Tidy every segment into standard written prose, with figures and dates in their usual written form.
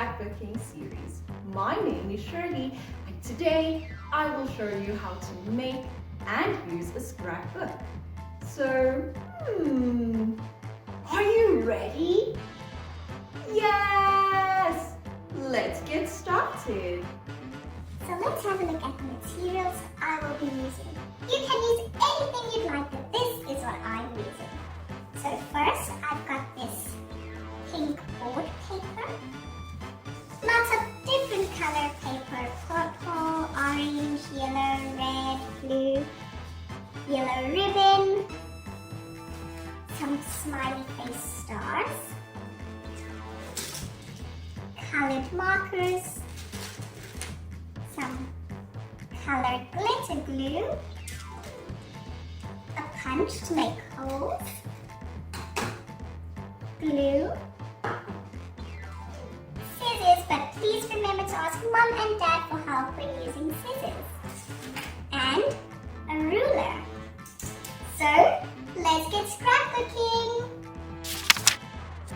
scrapbooking series. My name is Shirley and today I will show you how to make and use a scrapbook. So, are you ready? Yes! Let's get started. So let's have a look at the materials I will be using. You can use anything you'd like, but this is what I'm using. So first, I've got this pink board paper. Lots of different color paper. Purple, orange, yellow, red, blue, yellow ribbon, some smiley face stars, colored markers, some colored glitter glue, a punch to make holes, glue, scissors, but please remember to ask Mum and Dad for help when using scissors, and a ruler. So, let's get scrapbooking!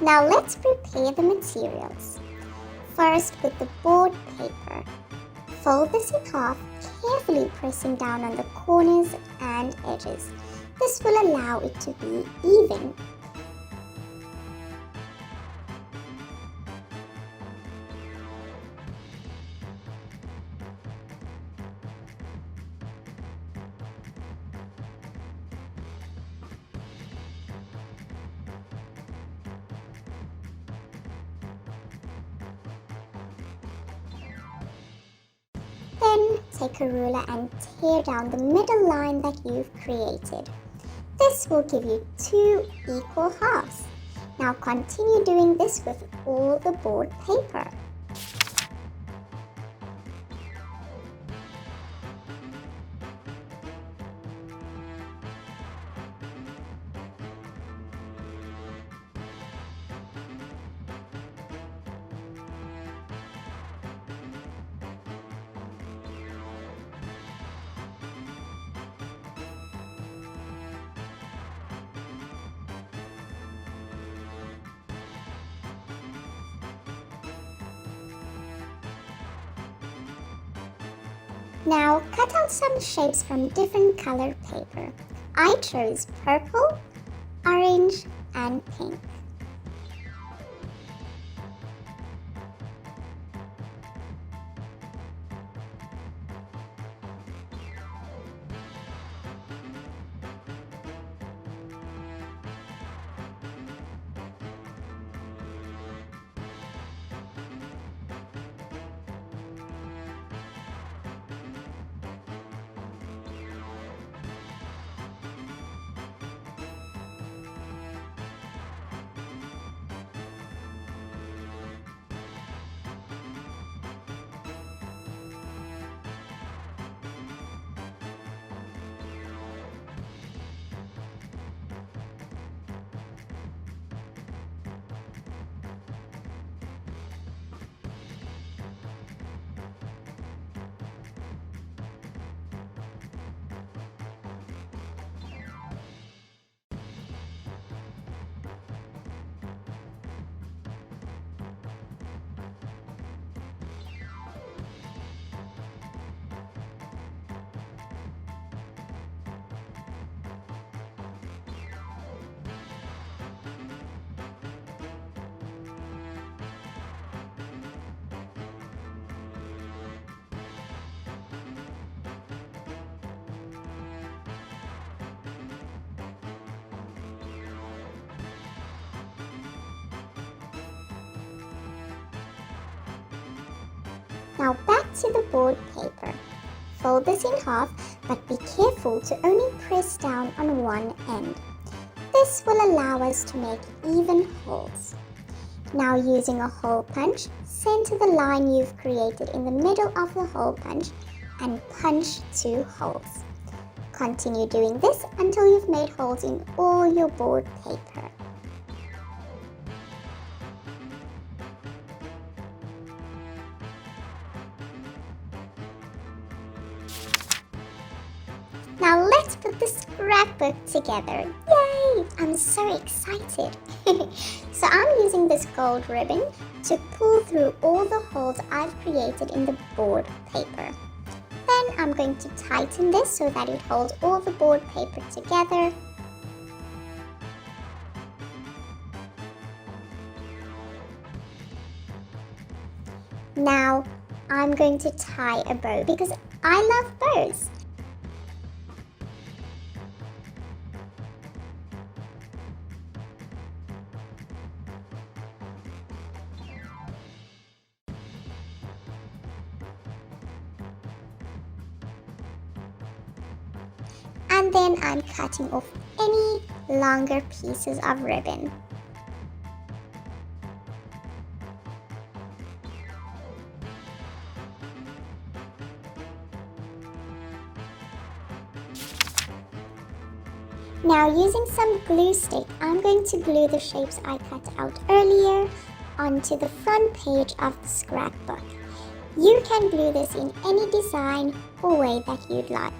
Now let's prepare the materials. First, with the board paper, fold this in half, carefully pressing down on the corners and edges. This will allow it to be even. Then take a ruler and tear down the middle line that you've created. This will give you 2 equal halves. Now continue doing this with all the board paper. Now cut out some shapes from different colored paper. I chose purple, orange, and pink. Now back to the board paper. Fold this in half, but be careful to only press down on one end. This will allow us to make even holes. Now using a hole punch, center the line you've created in the middle of the hole punch and punch 2 holes. Continue doing this until you've made holes in all your board paper. Now let's put the scrapbook together. Yay! Yay! I'm so excited. So I'm using this gold ribbon to pull through all the holes I've created in the board paper. Then I'm going to tighten this so that it holds all the board paper together. Now I'm going to tie a bow because I love bows. And then I'm cutting off any longer pieces of ribbon. Now using some glue stick, I'm going to glue the shapes I cut out earlier onto the front page of the scrapbook. You can glue this in any design or way that you'd like.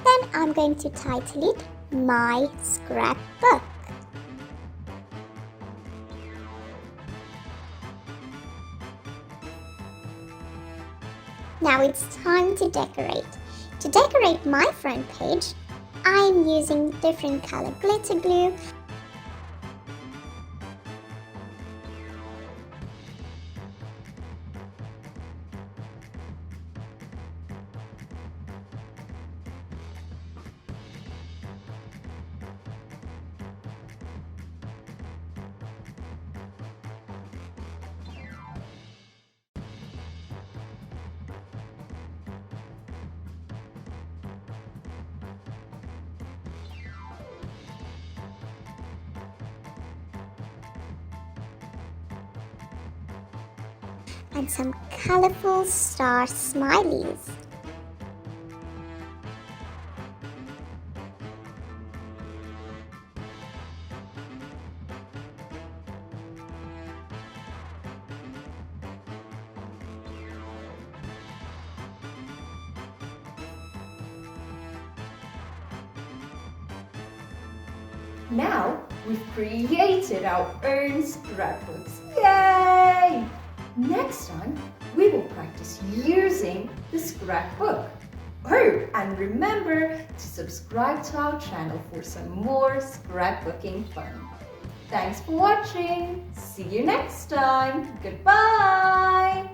Then I'm going to title it My Scrapbook. Now it's time to decorate. To decorate my front page, I'm using different color glitter glue. And some colorful star smileys. Now we've created our own scrapbooks. Yay! Next time, we will practice using the scrapbook. Oh, and remember to subscribe to our channel for some more scrapbooking fun. Thanks for watching. See you next time. Goodbye.